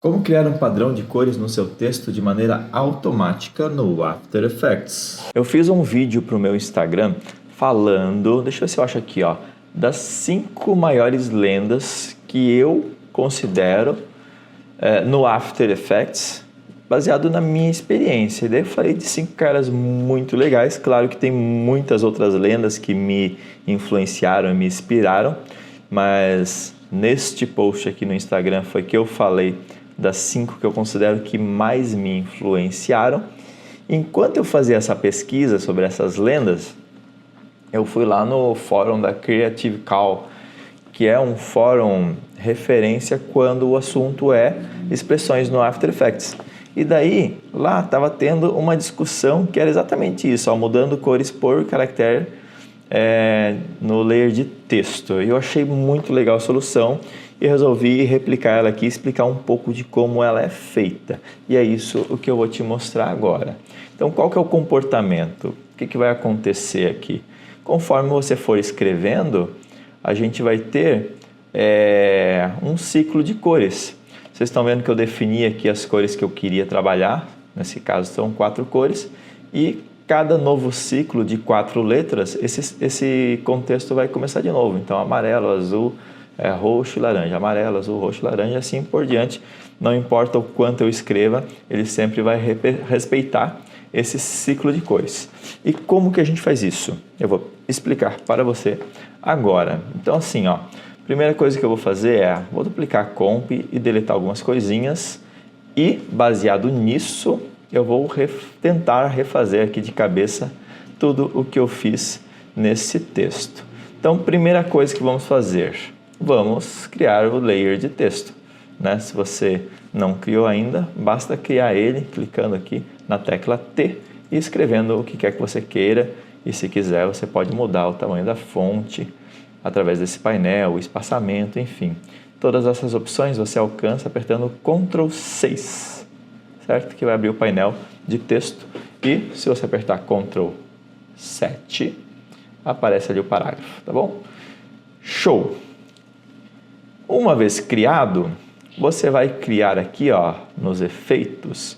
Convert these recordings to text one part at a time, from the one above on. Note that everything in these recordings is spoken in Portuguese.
Como criar um padrão de cores no seu texto de maneira automática no After Effects? Eu fiz um vídeo para o meu Instagram falando, deixa eu ver se eu acho aqui, das 5 maiores lendas que eu considero no After Effects, baseado na minha experiência. E daí eu falei de 5 caras muito legais. Claro que tem muitas outras lendas que me influenciaram e me inspiraram, mas neste post aqui no Instagram foi que eu falei das 5 que eu considero que mais me influenciaram. Enquanto eu fazia essa pesquisa sobre essas lendas, eu fui lá no fórum da Creative Call, que é um fórum referência quando o assunto é expressões no After Effects. E daí, lá estava tendo uma discussão que era exatamente isso, mudando cores por caractere no layer de texto. Eu achei muito legal a solução e resolvi replicar ela aqui e explicar um pouco de como ela é feita. E é isso o que eu vou te mostrar agora. Então, qual que é o comportamento? O que vai acontecer aqui? Conforme você for escrevendo, a gente vai ter um ciclo de cores. Vocês estão vendo que eu defini aqui as cores que eu queria trabalhar. Nesse caso, são 4 cores. E cada novo ciclo de 4 letras, esse contexto vai começar de novo. Então, amarelo, azul, roxo e laranja, amarelo, azul, roxo e laranja, assim por diante. Não importa o quanto eu escreva, ele sempre vai respeitar esse ciclo de cores. E como que a gente faz isso? Eu vou explicar para você agora. Então assim, primeira coisa que eu vou fazer vou duplicar comp e deletar algumas coisinhas e baseado nisso, eu vou tentar refazer aqui de cabeça tudo o que eu fiz nesse texto. Então, primeira coisa que vamos fazer, vamos criar o layer de texto, né? Se você não criou ainda, basta criar ele clicando aqui na tecla T e escrevendo o que quer que você queira. E se quiser, você pode mudar o tamanho da fonte através desse painel, o espaçamento, enfim. Todas essas opções você alcança apertando Ctrl 6, certo? Que vai abrir o painel de texto. E se você apertar Ctrl 7, aparece ali o parágrafo, tá bom? Show! Uma vez criado, você vai criar aqui, nos efeitos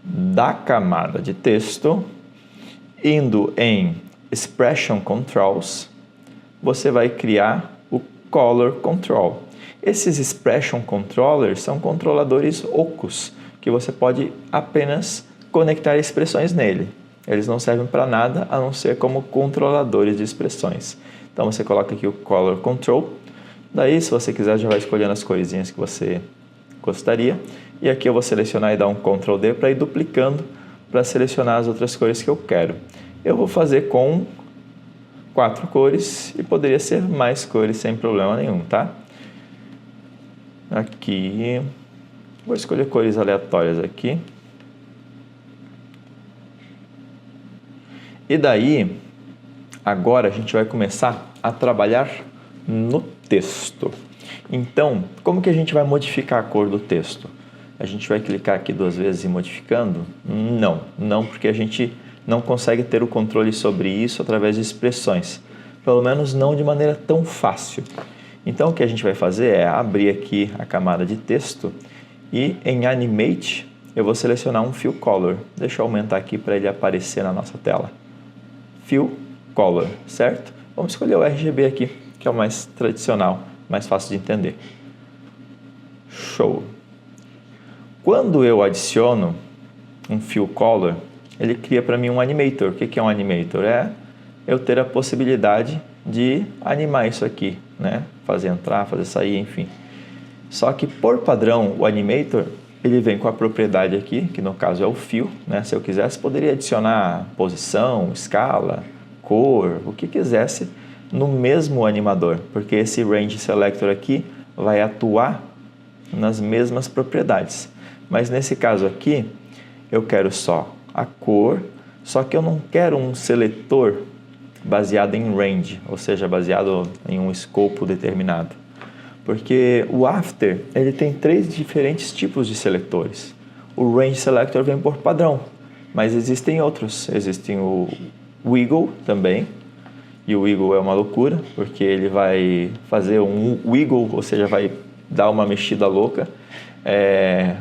da camada de texto, indo em Expression Controls, você vai criar o Color Control. Esses Expression Controllers são controladores ocos, que você pode apenas conectar expressões nele. Eles não servem para nada a não ser como controladores de expressões. Então você coloca aqui o Color Control. Daí, se você quiser, já vai escolhendo as corzinhas que você gostaria. E aqui eu vou selecionar e dar um Ctrl D para ir duplicando para selecionar as outras cores que eu quero. Eu vou fazer com 4 cores e poderia ser mais cores sem problema nenhum, tá? Aqui, vou escolher cores aleatórias aqui. E daí, agora a gente vai começar a trabalhar no texto. Então, como que a gente vai modificar a cor do texto? A gente vai clicar aqui 2 vezes e modificando? Não, porque a gente não consegue ter o controle sobre isso através de expressões. Pelo menos não de maneira tão fácil. Então, o que a gente vai fazer é abrir aqui a camada de texto e em Animate eu vou selecionar um Fill Color. Deixa eu aumentar aqui para ele aparecer na nossa tela. Fill Color, certo? Vamos escolher o RGB aqui, que é o mais tradicional, mais fácil de entender. Show! Quando eu adiciono um Fill Color, ele cria para mim um Animator. O que é um Animator? É eu ter a possibilidade de animar isso aqui, né? Fazer entrar, fazer sair, enfim. Só que por padrão, o Animator, ele vem com a propriedade aqui, que no caso é o Fill, né? Se eu quisesse, poderia adicionar posição, escala, cor, o que quisesse no mesmo animador, porque esse Range Selector aqui vai atuar nas mesmas propriedades. Mas nesse caso aqui, eu quero só a cor, só que eu não quero um seletor baseado em range, ou seja, baseado em um escopo determinado. Porque o After, ele tem 3 diferentes tipos de seletores. O Range Selector vem por padrão, mas existem outros. Existem o Wiggle também, e o Wiggle é uma loucura, porque ele vai fazer um wiggle, ou seja, vai dar uma mexida louca.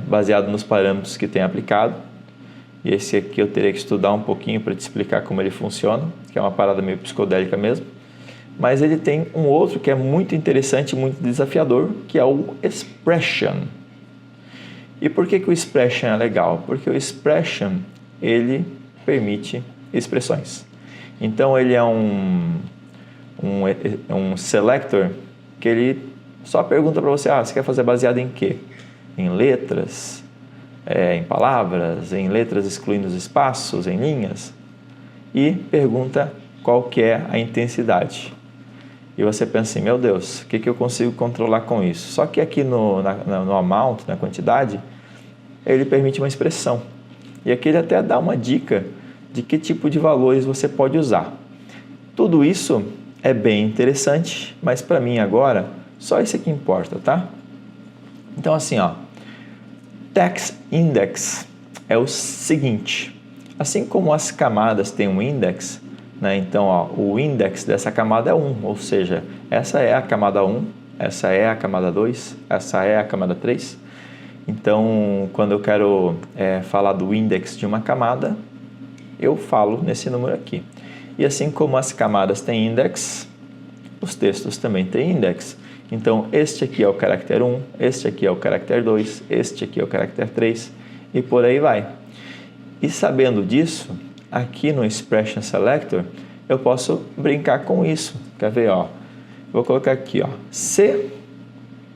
baseado nos parâmetros que tem aplicado. E esse aqui eu teria que estudar um pouquinho para te explicar como ele funciona, que é uma parada meio psicodélica mesmo. Mas ele tem um outro que é muito interessante e muito desafiador, que é o Expression. E por que o Expression é legal? Porque o Expression, ele permite expressões. Então ele é um selector que ele só pergunta para você, você quer fazer baseado em quê? Em letras, em palavras, em letras excluindo os espaços, em linhas, e pergunta qual que é a intensidade. E você pensa assim, meu Deus, o que eu consigo controlar com isso? Só que aqui no amount, na quantidade, ele permite uma expressão. E aqui ele até dá uma dica de que tipo de valores você pode usar. Tudo isso é bem interessante, mas para mim agora, só isso aqui importa, tá? Então assim, text index é o seguinte, assim como as camadas têm um index, né? Então o index dessa camada é 1, ou seja, essa é a camada 1, essa é a camada 2, essa é a camada 3. Então, quando eu quero falar do index de uma camada, eu falo nesse número aqui. E assim como as camadas têm index, os textos também têm index. Então, este aqui é o caractere 1, este aqui é o caractere 2, este aqui é o caractere 3 e por aí vai. E sabendo disso, aqui no Expression Selector, eu posso brincar com isso. Quer ver? Vou colocar aqui, se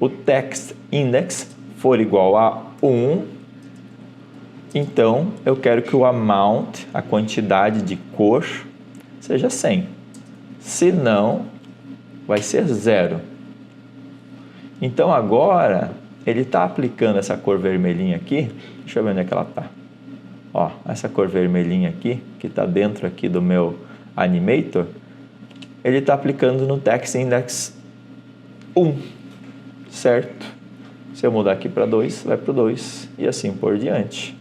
o text index for igual a 1, então eu quero que o amount, a quantidade de cor, seja 100. Se não, vai ser 0. Então agora ele está aplicando essa cor vermelhinha aqui. Deixa eu ver onde é que ela está. Essa cor vermelhinha aqui, que está dentro aqui do meu animator, ele está aplicando no text index 1, certo? Se eu mudar aqui para 2, vai para o 2 e assim por diante.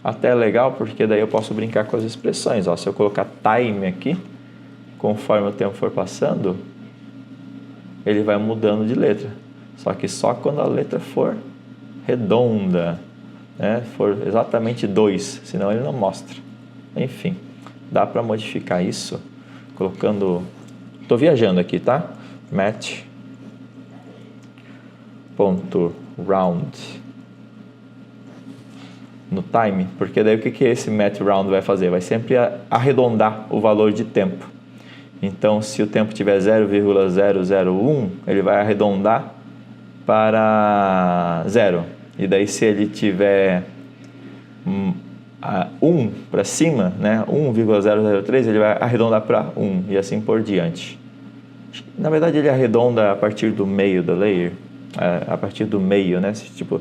Até é legal porque daí eu posso brincar com as expressões. Se eu colocar time aqui, conforme o tempo for passando, ele vai mudando de letra. Só que só quando a letra for redonda, né? For exatamente 2, senão ele não mostra. Enfim, dá para modificar isso colocando... Estou viajando aqui, tá? Match.round no time, porque daí o que esse matchRound vai fazer? Vai sempre arredondar o valor de tempo. Então, se o tempo tiver 0,001, ele vai arredondar para 0. E daí, se ele tiver 1 para cima, né, 1,003, ele vai arredondar para 1 e assim por diante. Na verdade, ele arredonda a partir do meio da layer, a partir do meio, né? Tipo,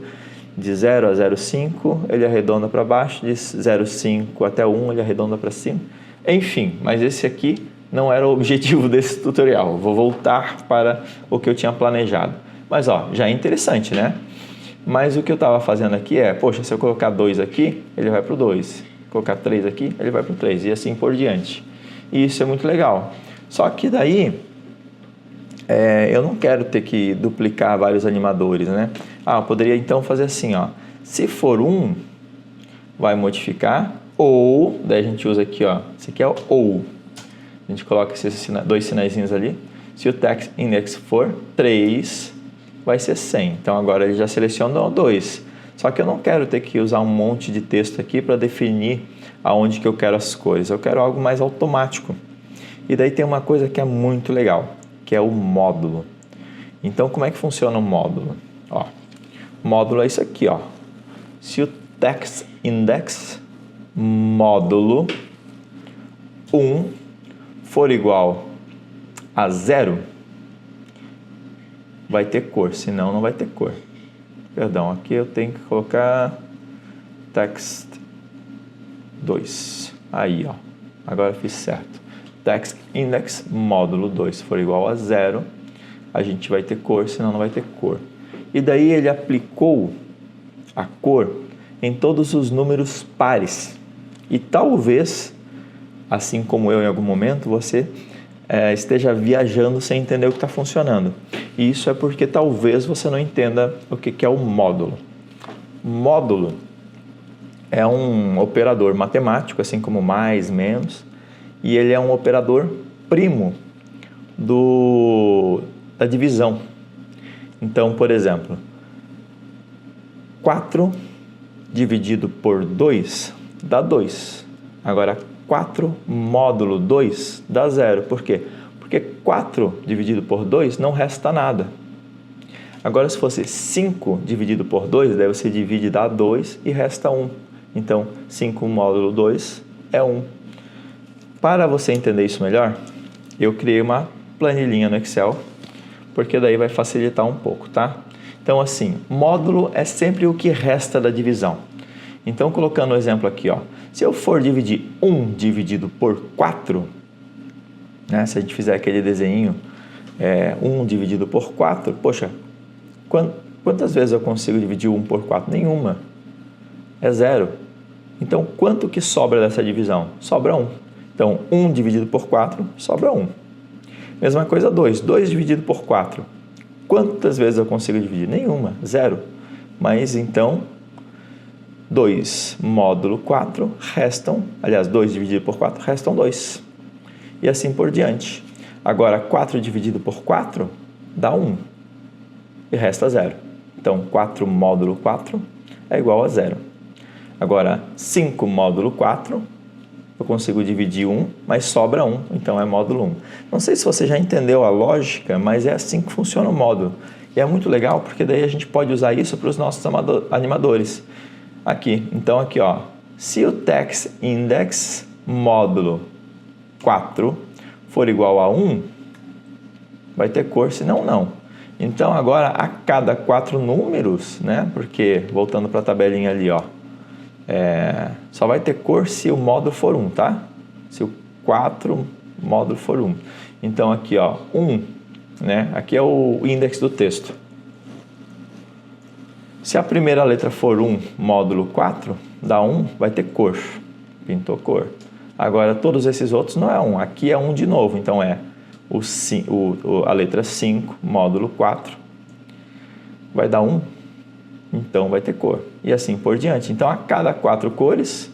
de 0 a 0,5 ele arredonda para baixo, de 0,5 até 1 ele arredonda para cima. Enfim, mas esse aqui não era o objetivo desse tutorial. Vou voltar para o que eu tinha planejado. Mas já é interessante, né? Mas o que eu estava fazendo aqui poxa, se eu colocar 2 aqui, ele vai para o 2. Colocar 3 aqui, ele vai para o 3 e assim por diante. E isso é muito legal. Só que daí, eu não quero ter que duplicar vários animadores, né? Eu poderia então fazer assim, se for 1, vai modificar, ou, daí a gente usa aqui, esse aqui é o ou. A gente coloca esses 2 sinaizinhos ali. Se o text index for 3, vai ser 100. Então agora ele já selecionou 2. Só que eu não quero ter que usar um monte de texto aqui para definir aonde que eu quero as cores. Eu quero algo mais automático. E daí tem uma coisa que é muito legal, que é o módulo. Então como é que funciona o módulo? O módulo é isso aqui, Se o text index módulo 1 for igual a 0, vai ter cor, senão não vai ter cor. Perdão, aqui eu tenho que colocar text 2. Aí, agora eu fiz certo. Text index módulo 2 for igual a 0, a gente vai ter cor, senão não vai ter cor. E daí ele aplicou a cor em todos os números pares. E talvez, assim como eu em algum momento, você esteja viajando sem entender o que está funcionando. E isso é porque talvez você não entenda o que é o módulo. módulo é um operador matemático, assim como mais, menos, e ele é um operador primo da divisão. Então, por exemplo, 4 dividido por 2 dá 2. Agora, 4 módulo 2 dá 0. Por quê? Porque 4 dividido por 2 não resta nada. Agora, se fosse 5 dividido por 2, daí você divide, dá 2 e resta 1. Então, 5 módulo 2 é 1. Para você entender isso melhor, eu criei uma planilhinha no Excel, porque daí vai facilitar um pouco, tá? Então, assim, módulo é sempre o que resta da divisão. Então, colocando o exemplo aqui, ó, se eu for dividir 1 dividido por 4, né, se a gente fizer aquele desenho, 1 dividido por 4, poxa, quantas vezes eu consigo dividir 1 por 4? Nenhuma. É 0. Então, quanto que sobra dessa divisão? Sobra 1. Então, 1 dividido por 4, sobra 1. Mesma coisa 2. 2 dividido por 4. Quantas vezes eu consigo dividir? Nenhuma. 0. Mas, então, 2 módulo 4 restam, aliás, 2 dividido por 4 restam 2. E assim por diante. Agora, 4 dividido por 4 dá 1. E resta 0. Então, 4 módulo 4 é igual a 0. Agora, 5 módulo 4, eu consigo dividir 1, mas sobra 1, então é módulo 1. Não sei se você já entendeu a lógica, mas é assim que funciona o módulo. E é muito legal, porque daí a gente pode usar isso para os nossos animadores. Aqui, então aqui, ó, se o text index módulo 4 for igual a 1, vai ter cor, senão não. Então, agora, a cada 4 números, né? Porque, voltando para a tabelinha ali, ó, só vai ter cor se o módulo for 1, tá? Se o 4 módulo for 1. Então, aqui, ó, 1, né? Aqui é o índice do texto. Se a primeira letra for 1, módulo 4, dá 1, vai ter cor. Pintou cor. Agora, todos esses outros não é 1. Aqui é 1 de novo, então é a letra 5, módulo 4, vai dar 1, então vai ter cor. E assim por diante. Então, a cada 4 cores,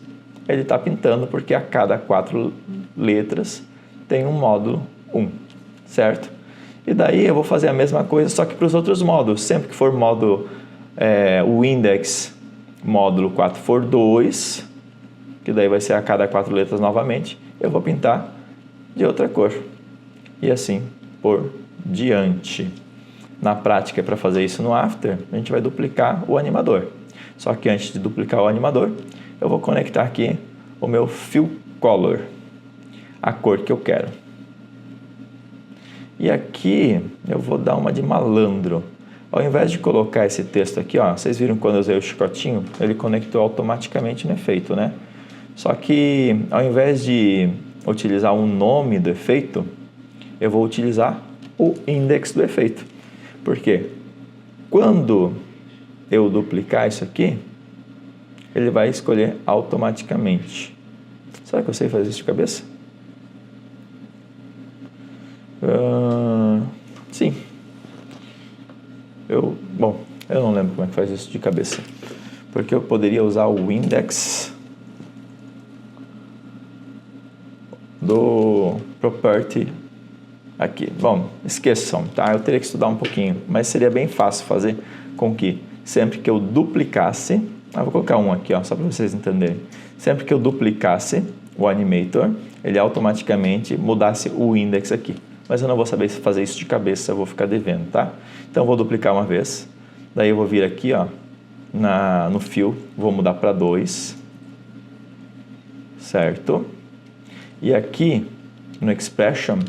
ele está pintando, porque a cada 4 letras tem um módulo 1, certo? E daí eu vou fazer a mesma coisa, só que para os outros módulos. Sempre que for módulo, o index módulo 4 for 2, que daí vai ser a cada 4 letras novamente, eu vou pintar de outra cor. E assim por diante. Na prática, para fazer isso no After, a gente vai duplicar o animador. Só que antes de duplicar o animador, eu vou conectar aqui o meu Fill Color, a cor que eu quero. E aqui eu vou dar uma de malandro. Ao invés de colocar esse texto aqui, ó, vocês viram quando eu usei o chicotinho, ele conectou automaticamente no efeito, né? Só que ao invés de utilizar o nome do efeito, eu vou utilizar o index do efeito. Por quê? Quando eu duplicar isso aqui, ele vai escolher automaticamente. Será que eu sei fazer isso de cabeça? Sim. Eu não lembro como é que faz isso de cabeça. Porque eu poderia usar o index do property aqui. Bom, esqueçam, tá? Eu teria que estudar um pouquinho, mas seria bem fácil fazer com que sempre que eu duplicasse, vou colocar um aqui, ó, só para vocês entenderem. Sempre que eu duplicasse o animator, ele automaticamente mudasse o index aqui. Mas eu não vou saber fazer isso de cabeça, eu vou ficar devendo, tá? Então, eu vou duplicar uma vez, daí eu vou vir aqui, ó, no fill, vou mudar para 2, certo? E aqui, no expression,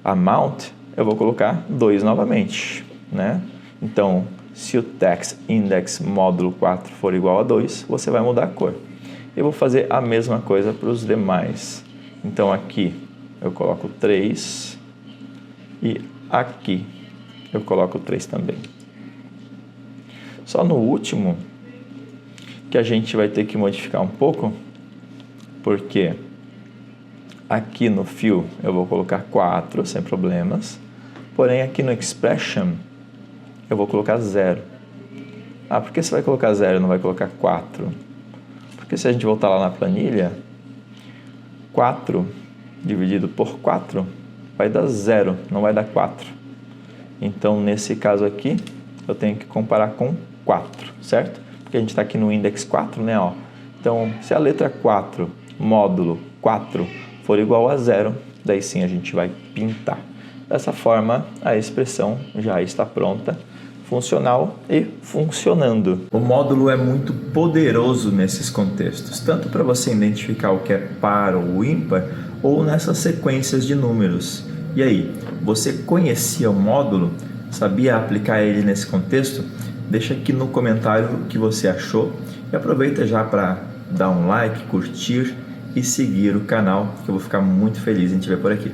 amount, eu vou colocar 2 novamente, né? Então, se o text index módulo 4 for igual a 2, você vai mudar a cor. Eu vou fazer a mesma coisa para os demais. Então, aqui eu coloco 3 e aqui eu coloco 3 também. Só no último que a gente vai ter que modificar um pouco, porque aqui no fill eu vou colocar 4 sem problemas, porém aqui no expression eu vou colocar 0. Ah, por que você vai colocar 0 e não vai colocar 4? Porque se a gente voltar lá na planilha, 4 dividido por 4 vai dar 0, não vai dar 4. Então, nesse caso aqui, eu tenho que comparar com 4, certo? Porque a gente está aqui no index 4, né? Ó. Então, se a letra 4, módulo 4, for igual a 0, daí sim a gente vai pintar. Dessa forma, a expressão já está pronta, funcional e funcionando. O módulo é muito poderoso nesses contextos, tanto para você identificar o que é par ou ímpar, ou nessas sequências de números. E aí, você conhecia o módulo? Sabia aplicar ele nesse contexto? Deixa aqui no comentário o que você achou e aproveita já para dar um like, curtir e seguir o canal, que eu vou ficar muito feliz em te ver por aqui.